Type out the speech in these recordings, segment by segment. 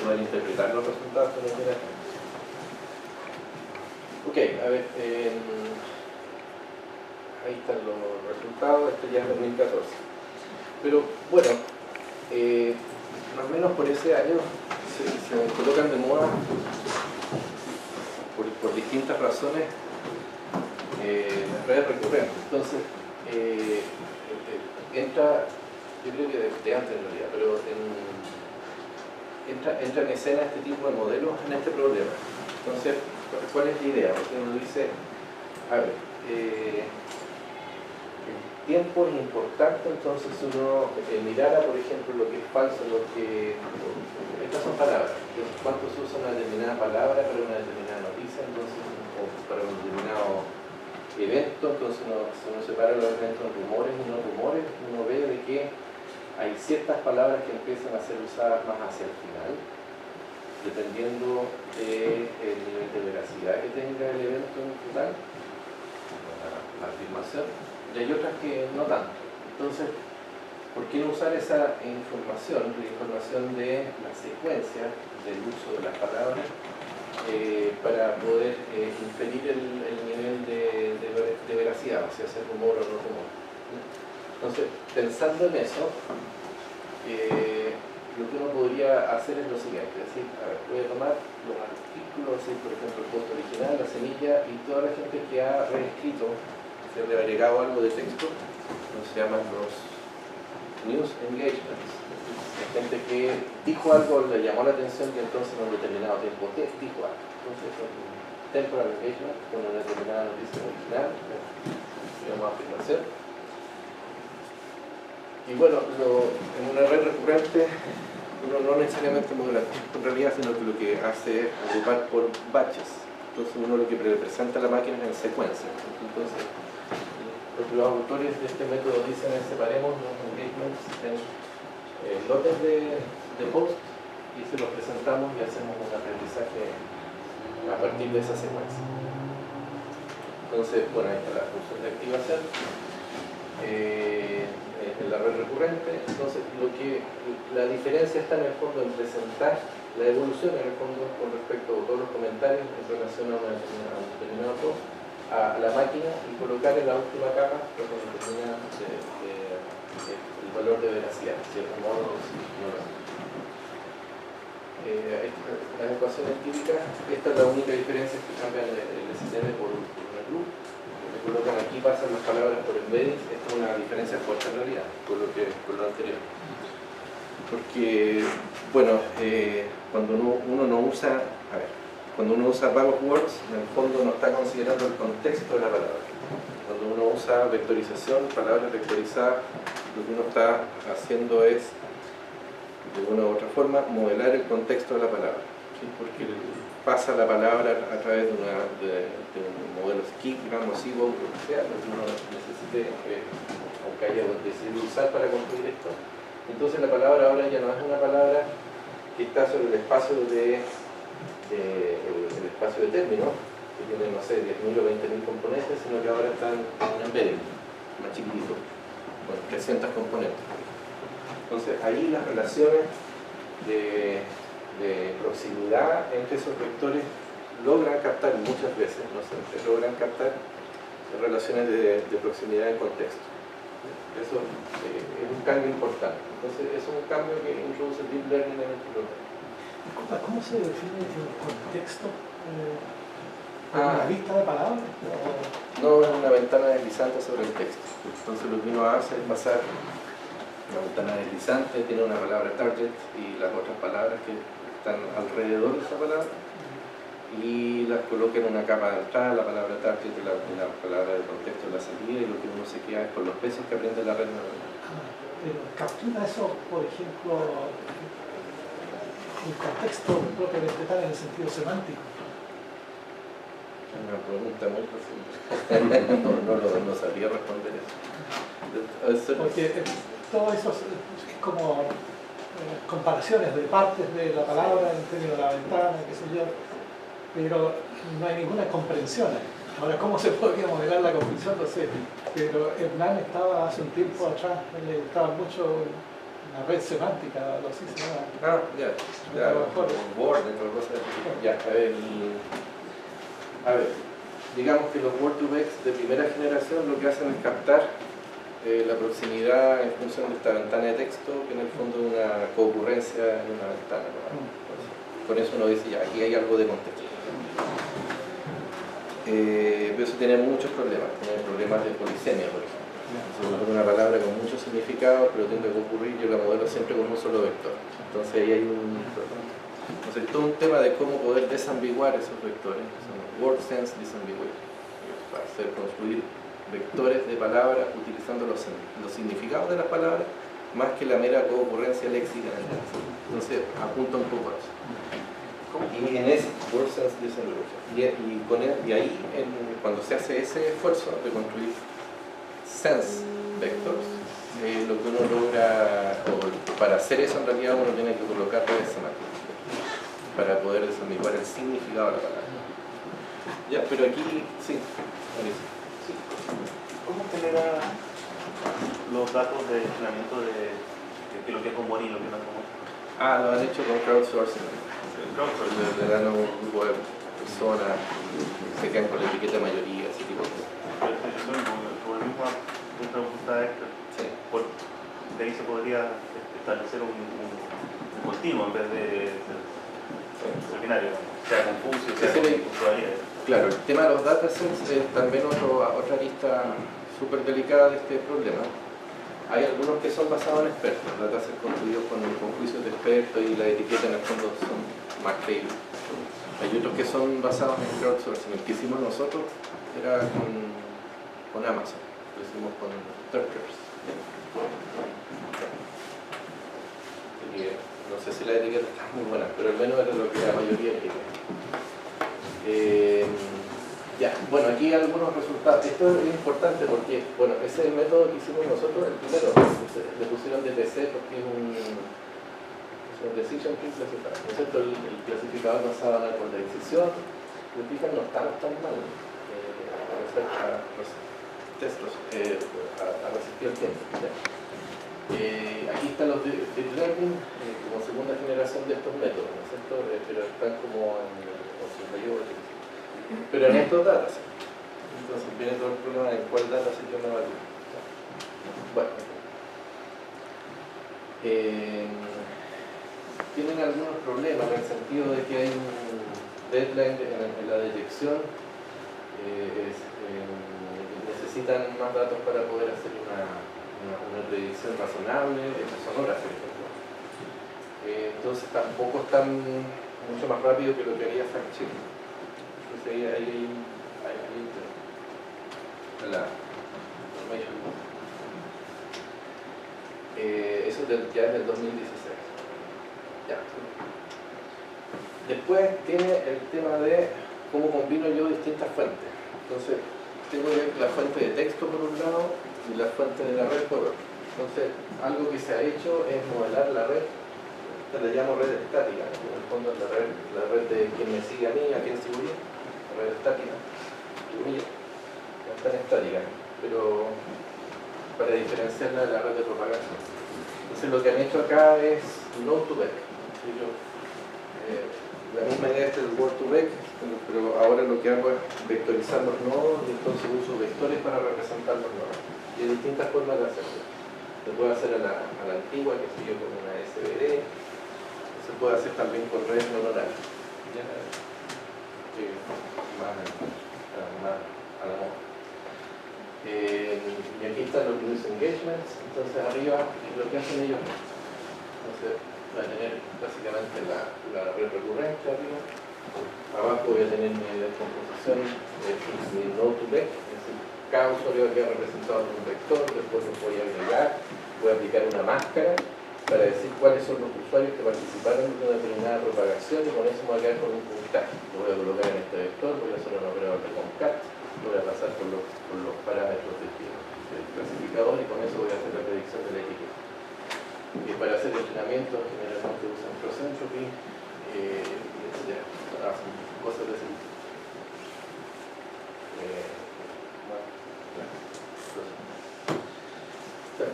poder interpretar los resultados que nos vienen. Ok, a ver, ahí están los resultados, este ya es 2014. Pero bueno, más o menos por ese año se colocan de moda por distintas razones las redes recurrentes. Entonces, entra, yo creo que de antes en realidad, pero entra en escena este tipo de modelos en este problema. Entonces, ¿cuál es la idea? Porque uno dice, a ver, el tiempo es importante, entonces uno mirara, por ejemplo, lo que es falso, estas son palabras, cuánto se usa una determinada palabra para una determinada noticia, entonces, o para un determinado evento, entonces si uno separa los eventos en rumores y no rumores, uno ve de que hay ciertas palabras que empiezan a ser usadas más hacia el final, dependiendo del nivel de veracidad que tenga el evento en total, la afirmación, y hay otras que no tanto. Entonces, ¿por qué no usar esa información, la información de la secuencia del uso de las palabras, para poder inferir el nivel de veracidad, o sea, si es rumor o no rumor? Entonces, pensando en eso, lo que uno podría hacer es lo siguiente, es decir, a ver, voy a tomar los artículos, así, por ejemplo, el post original, la semilla, y toda la gente que ha reescrito, se le ha agregado algo de texto, se llaman los news engagements. Hay gente que dijo algo, le llamó la atención y entonces en un determinado tiempo dijo algo. Entonces, es un temporal engagement con una determinada noticia original, digamos afirmación. Y bueno, en una red recurrente uno no necesariamente modela en realidad, sino que lo que hace es agrupar por batches. Entonces uno lo que representa a la máquina es en secuencia. Entonces, los autores de este método dicen separemos los engagements en lotes de post y se los presentamos y hacemos un aprendizaje a partir de esa secuencia. Entonces, bueno, ahí está la función de activación. En la red recurrente, entonces la diferencia está en el fondo en presentar la evolución en el fondo con respecto a todos los comentarios en relación a un determinado post a la máquina y colocar en la última capa lo que determina el valor de veracidad, si es rumor o si no lo es. Las ecuaciones típicas, esta es la única diferencia que cambia el STM por una loop. Colocan aquí, pasan las palabras por embeddings. Esta es una diferencia fuerte en realidad con lo anterior, porque bueno, cuando uno no usa, cuando uno usa bag of words, en el fondo no está considerando el contexto de la palabra. Cuando uno usa vectorización, palabras vectorizadas, lo que uno está haciendo es, de una u otra forma, modelar el contexto de la palabra, ¿sí? Porque pasa la palabra a través de un modelo SKIP, digamos, SIBO, lo que sea, lo que uno necesite, aunque haya decidido usar para construir esto. Entonces la palabra ahora ya no es una palabra que está sobre el espacio el espacio de términos, que tiene, no sé, 10.000 o 20.000 componentes, sino que ahora están en un embedding, más chiquitito, con 300 componentes. Entonces ahí las relaciones de proximidad entre esos vectores logran captar muchas veces, no siempre, logran captar relaciones de proximidad en contexto. Eso es un cambio importante. Entonces es un cambio que introduce el Deep Learning en el piloto. ¿Cómo se define el contexto? ¿Una lista de palabras? No, es una ventana deslizante sobre el texto. Entonces lo que uno hace es pasar una ventana deslizante, tiene una palabra target y las otras palabras que están alrededor de esa palabra y las coloca en una capa de entrada, la palabra target y la palabra de contexto de la salida, y lo que uno se queda es con los peces que aprende la red neuronal. Pero captura eso, por ejemplo, el contexto propiamente tal en el sentido semántico. Una pregunta muy profunda. no sabría responder eso. Porque todo eso es como comparaciones de partes de la palabra en términos de la ventana, qué sé yo, pero no hay ninguna comprensión. Ahora, ¿cómo se podría modelar la comprensión? No sé, pero Hernán estaba hace un tiempo atrás, estaba mucho una red semántica, algo así se llama. Ya, A lo mejor. Word, otra cosa así. Ya, a ver, digamos que los Word2Vex de primera generación lo que hacen es captar la proximidad en función de esta ventana de texto, que en el fondo es una concurrencia en una ventana, ¿no? Entonces, con eso uno dice, ya, aquí hay algo de contexto. Pero eso tiene muchos problemas, tiene problemas de polisemia, por ejemplo. Es una palabra con muchos significados, pero tiende a concurrir, yo la modelo siempre con un solo vector. Entonces ahí hay entonces, todo un tema de cómo poder desambiguar esos vectores, que son word sense disambiguation, para hacer construir vectores de palabras utilizando los significados de las palabras más que la mera concurrencia léxica en el texto. Entonces apunta un poco a eso. Y en ese word sense disambiguation. Y ahí, cuando se hace ese esfuerzo de construir sense vectors, lo que uno logra, o para hacer eso en realidad uno tiene que colocar redes semánticas para poder desambiguar el significado de la palabra. Ya, pero aquí, sí, ¿Cómo genera los datos de entrenamiento de lo que es común y lo que no es común? Lo han hecho con crowdsourcing. Le dan a un grupo de personas, se quedan con la etiqueta de mayoría, ese tipo de cosas. Como el mismo pregunta Héctor, Sí. De ahí se podría establecer un continuo en vez de binario, sea confuso, sea con. Claro, el tema de los datasets es también otra arista súper delicada de este problema. Hay algunos que son basados en expertos, datasets construidos con juicios de expertos y la etiqueta en el fondo son más creíbles. Hay otros que son basados en crowdsourcing. El que hicimos nosotros era con Amazon, lo hicimos con Turkers. No sé si la etiqueta está muy buena, pero al menos era lo que la mayoría quería. Ya, bueno, aquí algunos resultados. Esto es importante porque, bueno, ese es el método que hicimos nosotros, el primero. Le pusieron DTC porque es un decision tree classifier, ¿no es cierto? El clasificador basado en árbol de decisión. Lo fijan, no estamos tan mal a los textos, a resistir el tiempo. Aquí están los deep learning como segunda generación de estos métodos, ¿no es cierto? Pero están como en 88. Pero en estos datasets. Entonces viene todo el problema de cuál dataset yo me evalúo. Bueno. Tienen algunos problemas en el sentido de que hay un deadline en la detección. Necesitan más datos para poder hacer una predicción razonable. Esas son horas, por ejemplo. Entonces tampoco están mucho más rápido que lo que haría FactCheck. Entonces ahí hay la information. Eso ya es del 2016. Ya. Después tiene el tema de cómo combino yo distintas fuentes. Entonces tengo la fuente de texto por un lado y la fuente de la red por otro. Entonces algo que se ha hecho es modelar la red. Le llamo red estática, en el fondo es la red de quien me sigue a mí, a quien sigo yo, la red estática, no es tan estática, pero para diferenciarla de la red de propagación. Entonces lo que han hecho acá es node-to-vec. La misma idea es el word-to-vec, pero ahora lo que hago es vectorizar los nodos y entonces uso vectores para representar los nodos. Y hay distintas formas de hacerlo. Se puede hacer a la antigua, que sigue con una SVD. Se puede hacer también con redes neuronales. Más a la moda. Y aquí están los news engagements. Entonces arriba lo que hacen ellos. Entonces voy a tener básicamente la red recurrente arriba. Abajo voy a tener mi descomposición mi node-to-vec. Es decir, cada usuario queda representado por un vector. Después lo voy a agregar. Voy a aplicar una máscara para decir cuáles son los usuarios que participaron en una determinada propagación y con eso me voy a quedar con un puntaje. Lo voy a colocar en este vector, voy a hacer una prueba de concat, lo voy a pasar por los parámetros del clasificador y con eso voy a hacer la predicción de la etiqueta. Para hacer entrenamiento generalmente usan cross entropy, etc. Hacen cosas de ese tipo.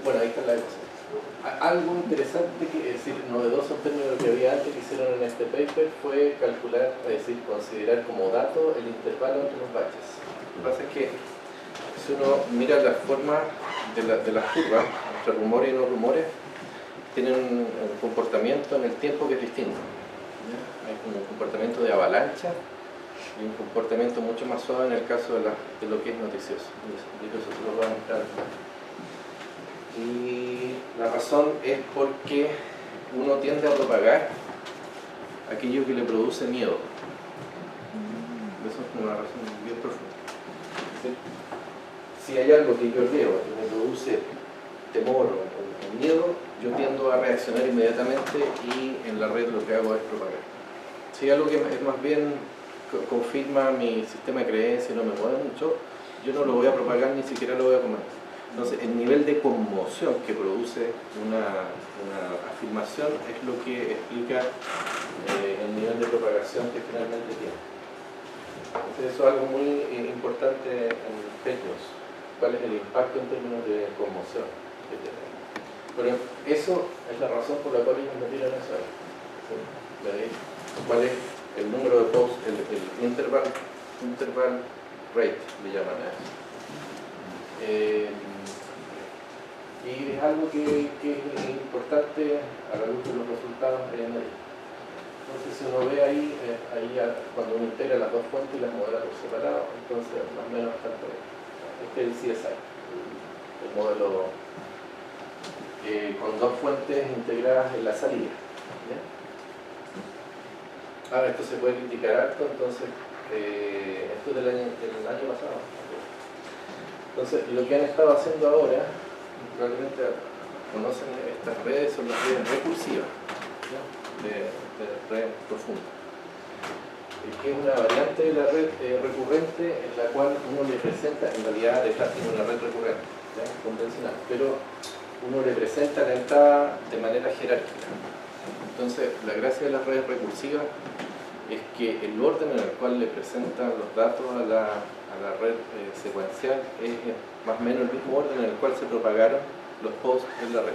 Bueno, ahí está la cosa. Algo interesante, es decir, novedoso en términos de lo que había antes que hicieron en este paper fue calcular, es decir, considerar como dato el intervalo entre los baches. Lo que pasa es que si uno mira la forma de las curvas, entre rumores y no rumores, tienen un comportamiento en el tiempo que es distinto. Hay como un comportamiento de avalancha y un comportamiento mucho más suave en el caso de lo que es noticioso. Y eso se lo voy a mostrar. Y la razón es porque uno tiende a propagar aquello que le produce miedo. Eso es una razón bien profunda. Si hay algo que yo leo que me produce temor o miedo, yo tiendo a reaccionar inmediatamente y en la red lo que hago es propagar. Si hay algo que es más bien confirma mi sistema de creencias y no me mueve mucho, yo no lo voy a propagar, ni siquiera lo voy a comentar. Entonces, el nivel de conmoción que produce una afirmación es lo que explica el nivel de propagación que finalmente tiene. Entonces, eso es algo muy importante en fake news. ¿Cuál es el impacto en términos de conmoción que tiene? Pero eso es la razón por la cual ellos metieron eso ahí. ¿Cuál es el número de posts, el interval rate, le llaman a eso? Y es algo que es importante a la luz de los resultados en ello. Entonces, si uno ve ahí cuando uno integra las dos fuentes y las modela por separado, entonces más o menos tanto este es el CSI, el modelo con dos fuentes integradas en la salida. ¿Ya? Ahora, esto se puede criticar harto, entonces esto es del año pasado. Entonces, lo que han estado haciendo ahora, probablemente conocen estas redes, son las redes recursivas, ¿no? de red profunda, que es una variante de la red recurrente en la cual uno le presenta, en realidad detrás tiene una red recurrente, ¿ya? Convencional, pero uno le presenta la entrada de manera jerárquica. Entonces, la gracia de las redes recursivas es que el orden en el cual le presentan los datos a la red secuencial es más o menos el mismo orden en el cual se propagaron los posts en la red.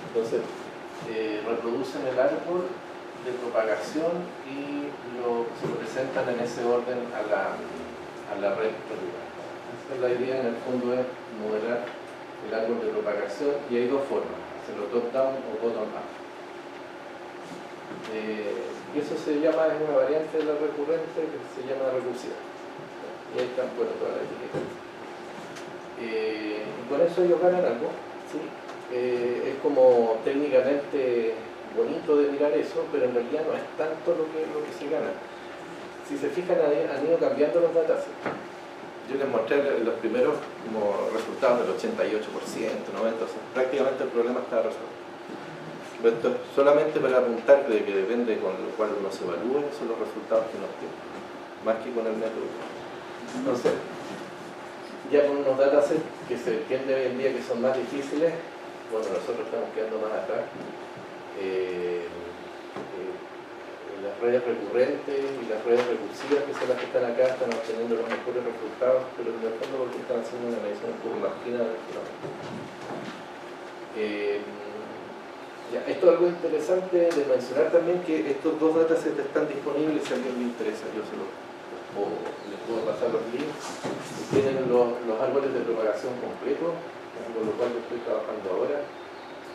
Entonces, reproducen el árbol de propagación y se lo presentan en ese orden a la red regular. Esa es la idea, en el fondo, es modelar el árbol de propagación, y hay dos formas, hacerlo top-down o bottom-up. Y eso se llama, es una variante de la recurrente que se llama recursiva. Y ahí están, bueno, todas las etiquetas. Y con eso ellos ganan algo, ¿sí? Es como técnicamente bonito de mirar eso, pero en realidad no es tanto lo que se gana. Si se fijan, han ido cambiando los datasets. Yo les mostré los primeros como resultados del 88%, 90%, prácticamente el problema está resuelto. Pero esto es solamente para apuntar de que depende con lo cual uno se evalúe, son los resultados que uno obtiene, más que con el método. Entonces, ya con unos datasets que se entiende hoy en día que son más difíciles, bueno, nosotros estamos quedando más atrás. Las redes recurrentes y las redes recursivas, que son las que están acá, están obteniendo los mejores resultados, pero en el fondo porque están haciendo una medición un poco más fina del fenómeno. Esto es algo interesante de mencionar también, que estos dos datasets están disponibles si a alguien le interesa. Yo les puedo pasar los links. Tienen los árboles de propagación completos, con lo cual yo estoy trabajando ahora,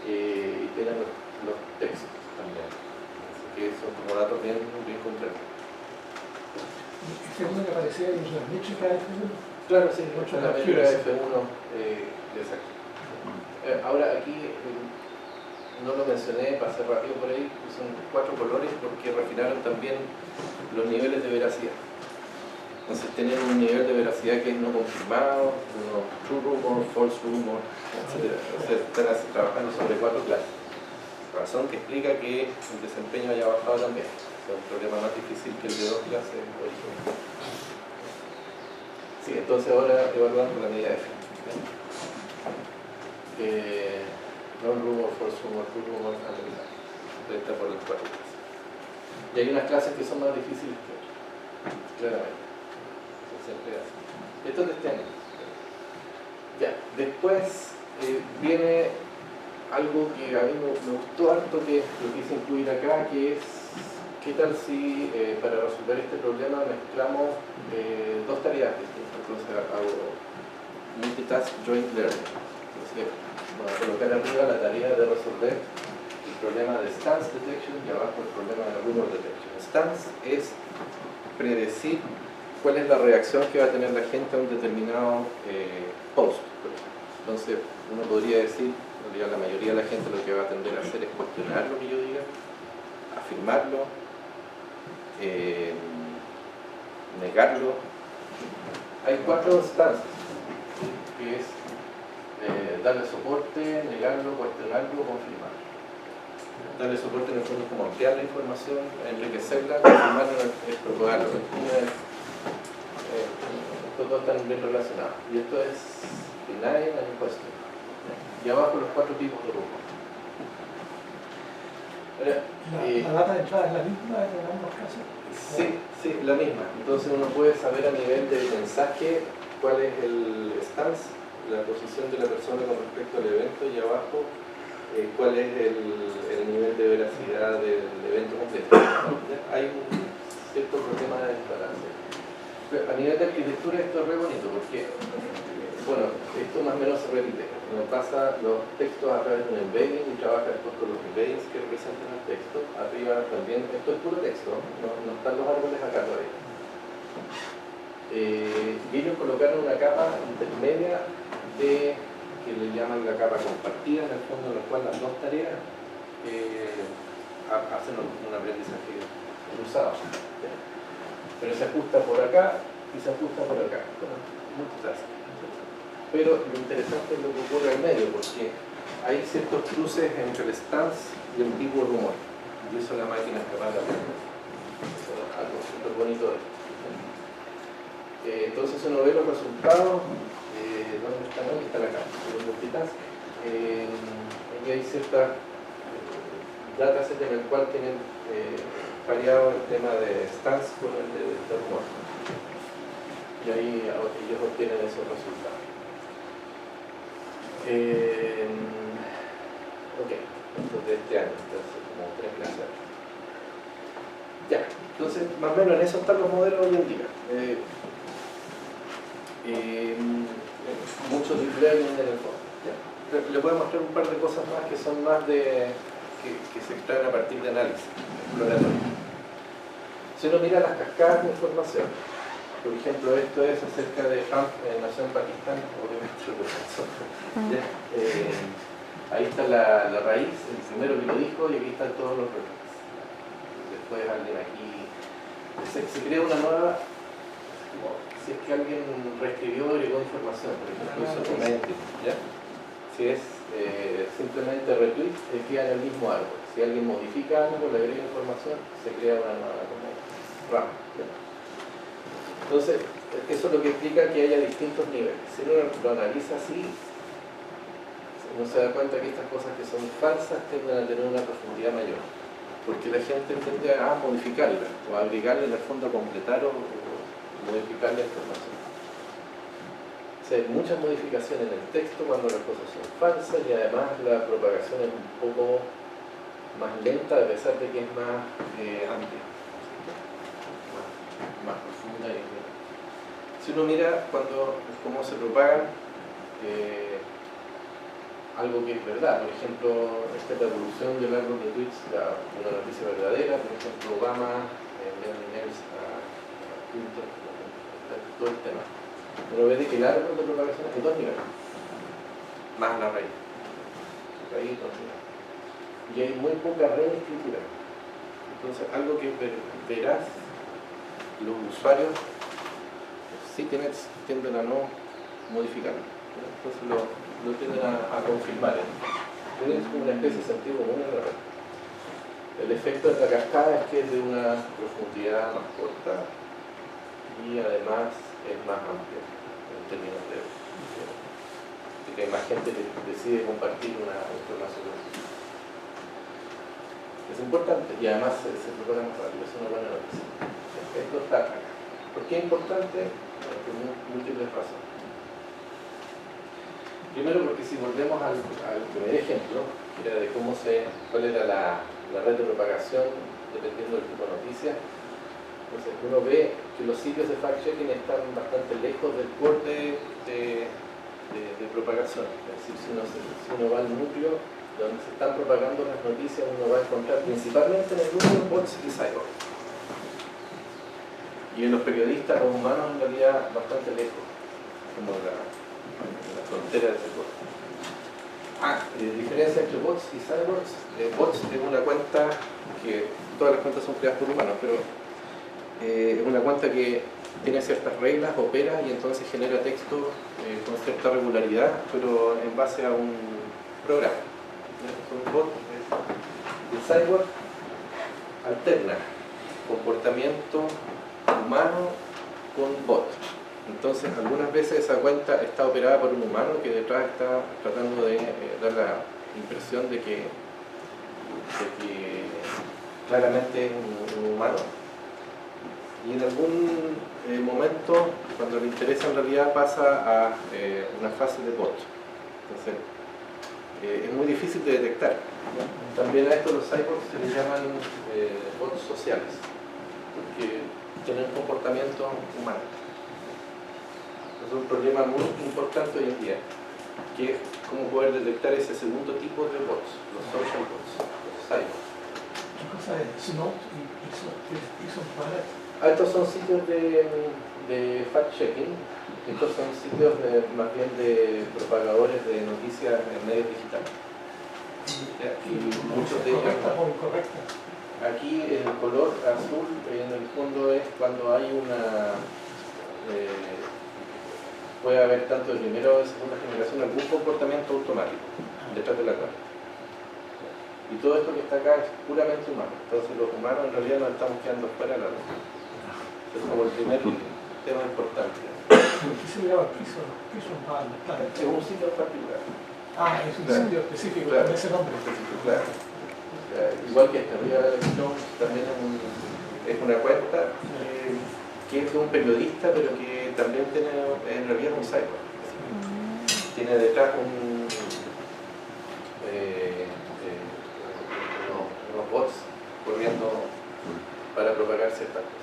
y tienen los textos también, así que son como datos bien completos. ¿Este uno que aparecía en la métrica F1? Claro, sí, mucho en la métrica F1, exacto. Ahora aquí no lo mencioné, pasé rápido por ahí, son 4 colores porque refinaron también los niveles de veracidad. Entonces tienen un nivel de veracidad que es no confirmado, uno true rumor, false rumor, etc. Entonces están trabajando sobre 4 clases. Razón que explica que el desempeño haya bajado también. Es un problema más difícil que el de 2 clases originales. Sí, entonces ahora evaluando la medida F. Non-rumor, false rumor, true rumor, analizar. Está por las 4 clases. Y hay unas clases que son más difíciles que otras, claramente. Siempre así. Esto es este año. Ya, después viene algo que a mí me gustó harto, que lo quise incluir acá, que es qué tal si para resolver este problema mezclamos dos tareas distintas. Entonces hago multitask joint learning. Entonces voy a colocar arriba la tarea de resolver el problema de stance detection y abajo el problema de rumor detection. Stance es predecir cuál es la reacción que va a tener la gente a un determinado post. Entonces uno podría decir, en realidad la mayoría de la gente lo que va a tender a hacer es cuestionar lo que yo diga, afirmarlo, negarlo. Hay 4 stances, ¿sí? Que es darle soporte, negarlo, cuestionarlo, confirmarlo. Darle soporte en el fondo es como ampliar la información, enriquecerla, confirmarlo es propagarlo. Estos dos están bien relacionados. Y esto es deny and question. Y abajo los 4 tipos de rumbo. ¿La data de entrada es la misma en ambos casos? Sí, la misma. Entonces uno puede saber a nivel del mensaje cuál es el stance, la posición de la persona con respecto al evento, y abajo cuál es el nivel de veracidad del evento completo. Hay un cierto problema de desbalance. Pero a nivel de arquitectura esto es re bonito porque, bueno, esto más o menos se repite. Uno pasa los textos a través de un embedding y trabaja después con los embeddings que representan el texto. Arriba también, esto es puro texto, no están los árboles acá todavía. Y ellos colocaron una capa intermedia de, que le llaman la capa compartida, en el fondo en la cual las dos tareas hacen un aprendizaje cruzado. Pero se ajusta por acá y se ajusta por acá. Multitasking. Pero lo interesante es lo que ocurre al medio, porque hay ciertos cruces entre el stance y el tipo de rumor. Y eso la máquina es capaz de aprender. Eso es algo súper bonito de esto. Entonces uno ve los resultados. ¿Dónde están? Aquí está la cámara. El multitask. Aquí hay ciertas datasets en el cual tienen variado el tema de stance con el de rumor. Y ahí ellos obtienen esos resultados. Ok, esto es de este año, entonces como 3 clases. Ya, entonces más o menos en eso están los modelos hoy en día. Mucho deep learning en el fondo. ¿Ya? Le voy a mostrar un par de cosas más que son más de que se extraen a partir de análisis exploratorio. Si uno mira las cascadas de información, por ejemplo, esto es acerca de Trump, nació en Pakistán, obviamente lo pensó. Ahí está la raíz, el primero que lo dijo, y aquí están todos los reportes. Después alguien aquí se crea una nueva, como, si es que alguien reescribió o agregó información, por ejemplo, hizo comenting, ¿ya? Si es simplemente retweet, queda en el mismo árbol. Si alguien modifica algo, le agrega información, se crea una nueva como rama. Entonces, eso es lo que explica que haya distintos niveles. Si uno lo analiza así, uno se da cuenta que estas cosas que son falsas tienden a tener una profundidad mayor, porque la gente tiende a modificarla o a agregarle en el fondo a completar o modificar la información. O sea, hay muchas modificaciones en el texto cuando las cosas son falsas, y además la propagación es un poco más lenta a pesar de que es más amplia, más profunda. Si uno mira cómo se propagan algo que es verdad, por ejemplo, esta es la evolución del árbol de tweets, una noticia verdadera, por ejemplo, Obama enviando emails a Clinton, todo el tema. Uno ve que el árbol de propagación es de 2 niveles, más la raíz. Raíz, 2 niveles. Y hay muy poca reescritura. Entonces, algo que verás, los usuarios CTNets tienden a no modificarlo. Entonces lo tienden a confirmar. Es como una especie de sentido común en la red. El efecto de la cascada es que es de una profundidad más corta y además es más amplia en términos de que hay más gente que decide compartir una información. Es importante y además se propaga más rápido, es una buena noticia. Esto está acá. ¿Por qué es importante? Por múltiples razones. Primero porque si volvemos al primer ejemplo, que era de cuál era la red de propagación dependiendo del tipo de noticia. Entonces uno ve que los sitios de fact-checking están bastante lejos del borde de propagación. Es decir, si uno va al núcleo donde se están propagando las noticias, uno va a encontrar principalmente en el núcleo bots y cyborgs. Y en los periodistas, los humanos, en realidad bastante lejos, como la frontera de ese bot. Diferencia entre bots y cyborgs. Bots es una cuenta que todas las cuentas son creadas por humanos, pero es una cuenta que tiene ciertas reglas, opera y entonces genera texto con cierta regularidad, pero en base a un programa. Un bot. El cyborg alterna comportamiento humano con bot. Entonces, algunas veces esa cuenta está operada por un humano que detrás está tratando de dar la impresión de que claramente es un humano. Y en algún momento, cuando le interesa en realidad, pasa a una fase de bot. Entonces, es muy difícil de detectar. También a esto los cyborgs se les llaman bots sociales, porque tienen comportamiento humano. Es un problema muy importante hoy en día, que es cómo poder detectar ese segundo tipo de bots, los social bots, los cyborgs. ¿Qué cosa es Snow y son para? Estos son sitios de fact-checking, estos son sitios más bien de propagadores de noticias en medios digitales. Y muchos de ellos... Aquí el color azul en el fondo es cuando hay una... puede haber tanto de primera o de segunda generación algún comportamiento automático detrás de la cuenta. Y todo esto que está acá es puramente humano. Entonces los humanos en realidad nos estamos quedando fuera de la red. Es como el primer tema importante. ¿Qué se llama piso? Es un sitio en particular. Es un sitio específico con ese nombre. Claro. Igual que esta arriba de la elección también es una cuenta que es de un periodista, pero que también tiene en realidad un cyborg. Tiene detrás unos bots corriendo para propagar ciertas cosas.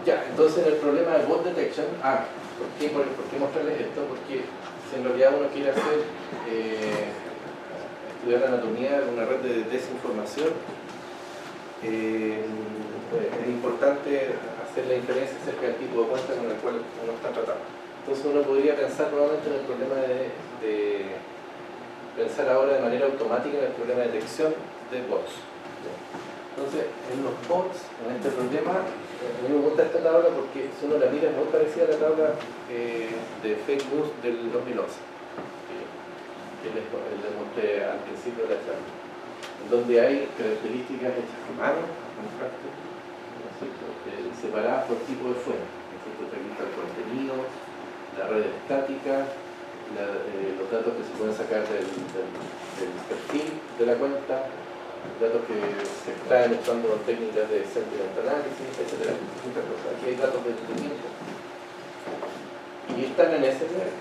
Ya, entonces el problema de bot detection, ¿por qué mostrarles esto? Porque si en realidad uno quiere hacer estudiar la anatomía de una red de desinformación, es importante hacer la diferencia acerca del tipo de cuenta con el cual uno está tratando. Entonces uno podría pensar nuevamente en el problema de pensar ahora de manera automática en el problema de detección de bots. Entonces, en los bots, en este problema, a mí me gusta esta tabla porque si uno la mira es muy parecida a la tabla de fake news del 2011 que les mostré al principio de la charla, donde hay características hechas a mano, separadas por tipo de fuente. Aquí está el contenido, la red estática, los datos que se pueden sacar del perfil de la cuenta, datos que se extraen usando técnicas de sentiment analysis, etc. Aquí hay datos de tiempo y están en ese nivel.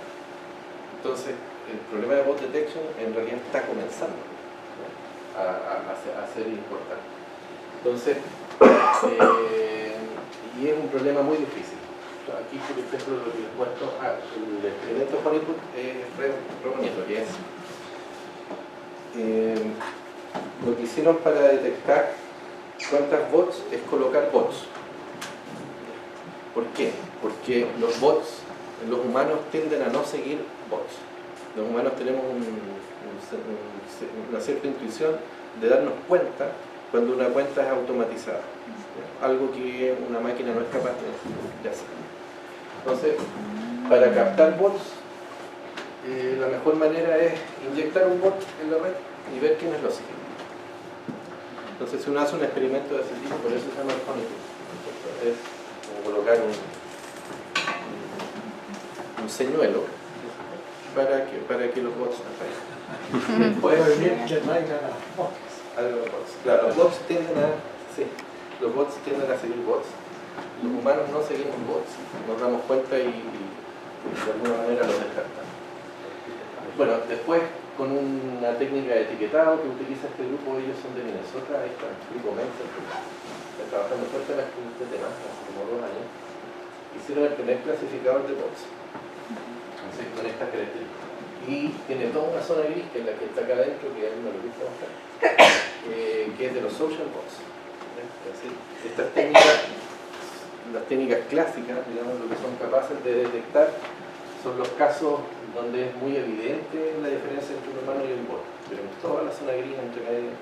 Entonces, el problema de bot detection en realidad está comenzando a ser importante. Entonces, y es un problema muy difícil. Aquí, por ejemplo, lo que les muestro, el experimento Honeypot es re bonito, que es lo que hicieron para detectar cuántas bots es colocar bots. ¿Por qué? Porque los bots, los humanos tienden a no seguir bots. Los humanos tenemos una cierta intuición de darnos cuenta cuando una cuenta es automatizada, algo que una máquina no es capaz de hacer. Entonces, para captar bots, la mejor manera es inyectar un bot en la red y ver quiénes lo siguen. Entonces, si uno hace un experimento de ese tipo, por eso se llama el Honeypot. Es como colocar un señuelo para que los bots aparezcan. Después, claro, los bots tienden a seguir bots. Los humanos no seguimos bots, nos damos cuenta y de alguna manera los descartamos. Bueno, después con una técnica de etiquetado que utiliza este grupo. Ellos son de Minnesota, ahí está, el grupo Mensa, está trabajando fuertemente en este tema hace como 2 años. Hicieron el primer clasificador de bots, entonces, con estas características. Y tiene toda una zona gris, que es la que está acá adentro, que a mí me lo gusta mostrar, que es de los social bots. Es decir, estas técnicas, las técnicas clásicas, digamos, lo que son capaces de detectar son los casos donde es muy evidente la diferencia entre un humano y un bot, pero en toda la zona gris entre medio,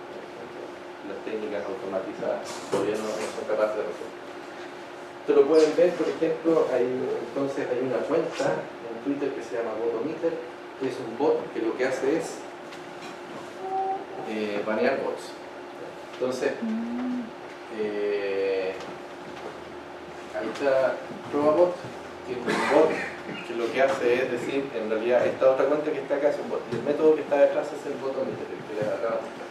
las técnicas automatizadas todavía no son capaces de resolver. Ustedes lo pueden ver, por ejemplo, hay una cuenta en Twitter que se llama Botometer, que es un bot que lo que hace es banear bots. Entonces, ahí está ProbaBot, que es un bot que lo que hace es decir, en realidad esta otra cuenta que está acá es un bot, y el método que está detrás es el Botometer, el que les acabo de mostrar.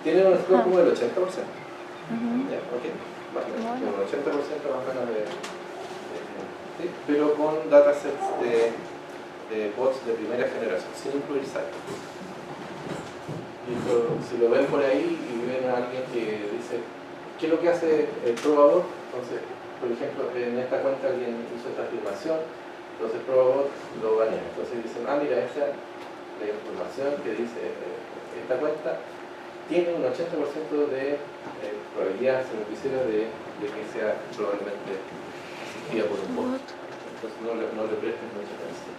Tiene un score como del 80%. Ya, okay. Más o menos, un 80% más o menos ¿sí? Pero con datasets de bots de primera generación, sin incluir cycles. Y si lo ven por ahí y ven a alguien que dice, ¿qué es lo que hace el ProbaBot? Entonces, por ejemplo, en esta cuenta alguien hizo esta afirmación, entonces ProbaBot lo banea. Entonces dicen, esta es la información que dice esta cuenta tiene un 80% de probabilidad, si lo quisiera, de que sea probablemente asistida por un bot. Entonces no le prestes mucha atención.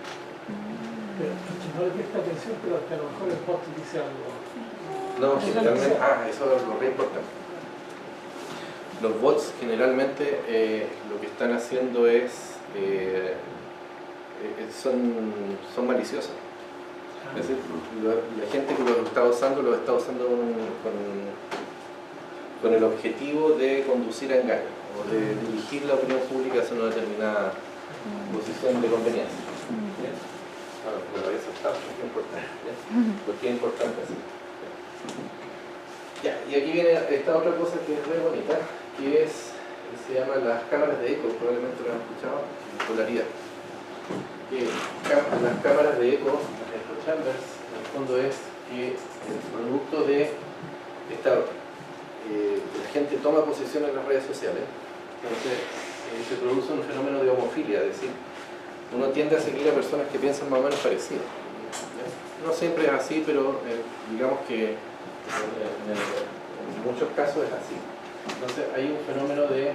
Pero no le presta atención, pero que a lo mejor el bot dice algo. No, generalmente, eso es algo re importante. Los bots generalmente lo que están haciendo es, son maliciosos. Es decir, la gente que los está usando con el objetivo de conducir a engaño o de dirigir la opinión pública hacia una determinada posición de conveniencia. ¿Bien? Pero eso está muy importante. ¿Por qué es importante así? Ya, y aquí viene esta otra cosa que es muy bonita, que se llama las cámaras de eco, probablemente lo han escuchado, polaridad. Las cámaras de eco, chambers, en el fondo es que el producto de la gente toma posición en las redes sociales, entonces se produce un fenómeno de homofilia, es decir, uno tiende a seguir a personas que piensan más o menos parecido. No siempre es así, pero digamos que en muchos casos es así. Entonces hay un fenómeno de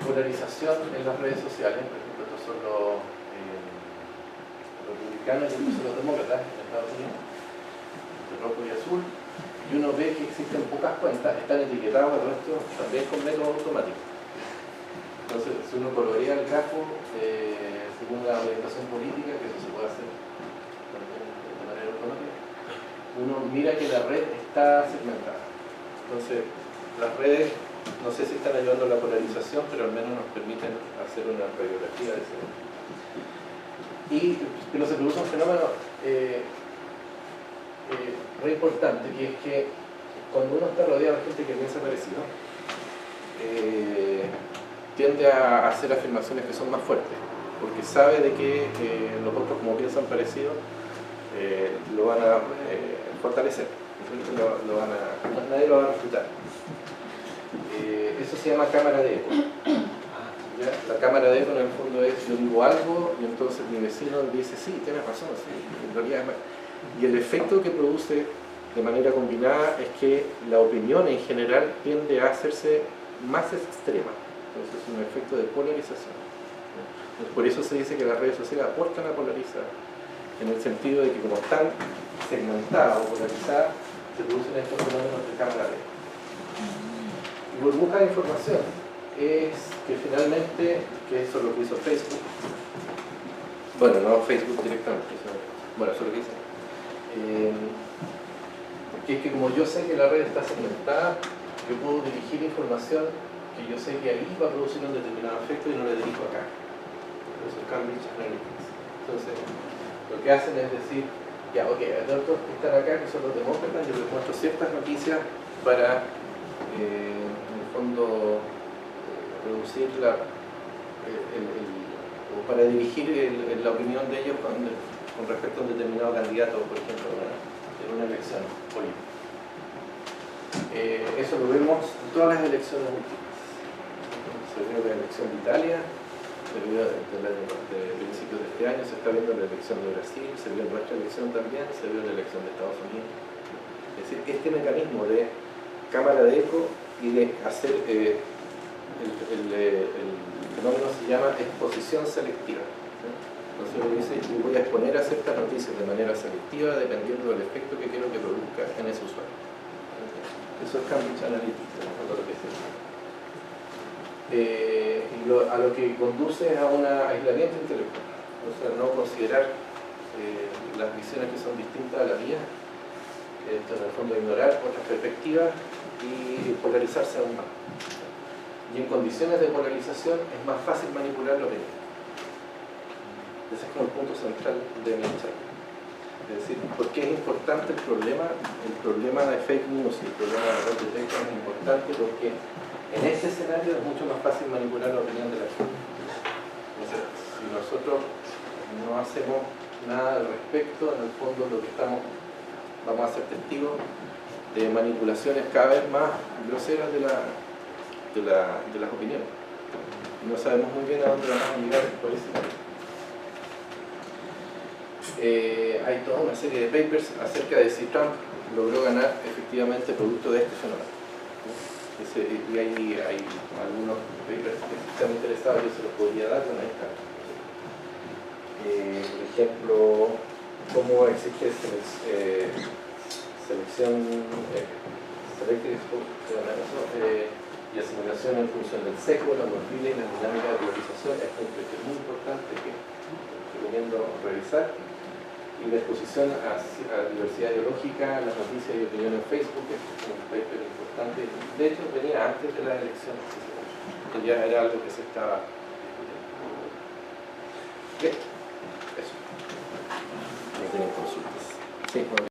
polarización en las redes sociales. Por ejemplo, estos son los republicanos y estos son los demócratas en Estados Unidos, de rojo y azul, y uno ve que existen pocas cuentas, están etiquetados al resto también con métodos automáticos. Entonces, si uno colorea el grafo según la orientación política, que eso se puede hacer de manera automática, uno mira que la red está segmentada. Entonces, las redes no sé si están ayudando a la polarización, pero al menos nos permiten hacer una radiografía de ese. Pero se produce un fenómeno muy importante, que es que cuando uno está rodeado de gente que piensa parecido, tiende a hacer afirmaciones que son más fuertes, porque sabe de que los otros, como piensan parecido, lo van a fortalecer, nadie lo va a refutar. Eso se llama cámara de eco. ¿Ya? La cámara de eco en el fondo es, yo digo algo y entonces mi vecino dice, sí, tienes razón, sí, en realidad es más. Y el efecto que produce de manera combinada es que la opinión en general tiende a hacerse más extrema. Entonces es un efecto de polarización. Entonces, por eso se dice que las redes sociales aportan a polarizar, en el sentido de que como están segmentadas o polarizadas, se producen estos fenómenos de cámara de eco. Y burbuja de información es que finalmente, que eso es lo que hizo Facebook, bueno, no Facebook directamente, bueno, eso es lo que hice, que es que como yo sé que la red está segmentada, yo puedo dirigir información que yo sé que ahí va a producir un determinado efecto y no le dirijo acá. Eso es Cambridge Analytics. Entonces, lo que hacen es decir, ya, ok, hay otros que están acá, que son los demócratas, yo les muestro ciertas noticias para, en el fondo, producir o para dirigir la opinión de ellos con respecto a un determinado candidato, por ejemplo, en una elección política. Eso lo vemos en todas las elecciones últimas. Se vio la elección de Italia, se vio de principios de este año, se está viendo la elección de Brasil, se vio nuestra elección también, se vio la elección de Estados Unidos. Es decir, este mecanismo de cámara de eco y de hacer el fenómeno se llama exposición selectiva. Entonces uno dice, yo voy a exponer a ciertas noticias de manera selectiva dependiendo del efecto que quiero que produzca en ese usuario. Eso es Cambridge Analytica, lo que se llama. A lo que conduce a un aislamiento intelectual, o sea, no considerar las visiones que son distintas a la mía, esto en el fondo ignorar otras perspectivas y polarizarse aún más. Y en condiciones de polarización es más fácil manipular la opinión. Ese es como el punto central de mi charla. Es decir, ¿por qué es importante el problema? El problema de fake news y el problema de error de texto es importante porque en este escenario es mucho más fácil manipular la opinión de la gente. Entonces, si nosotros no hacemos nada al respecto, en el fondo lo que vamos a ser testigos de manipulaciones cada vez más groseras de las opiniones. No sabemos muy bien a dónde vamos a llegar por ese camino. Hay toda una serie de papers acerca de si Trump logró ganar efectivamente producto de este fenómeno. Y hay algunos papers que están interesados, yo se los podría dar, con esta. Por ejemplo, cómo existe selección y asimilación en función del sesgo, la morfina y la dinámica de polarización. Es muy importante que recomiendo revisar. Y la exposición a diversidad ideológica, las noticias y opiniones en Facebook, es un paper importante. De hecho, venía antes de las elecciones, que ya era algo que se estaba discutiendo. Eso. No tienen consultas. Sí.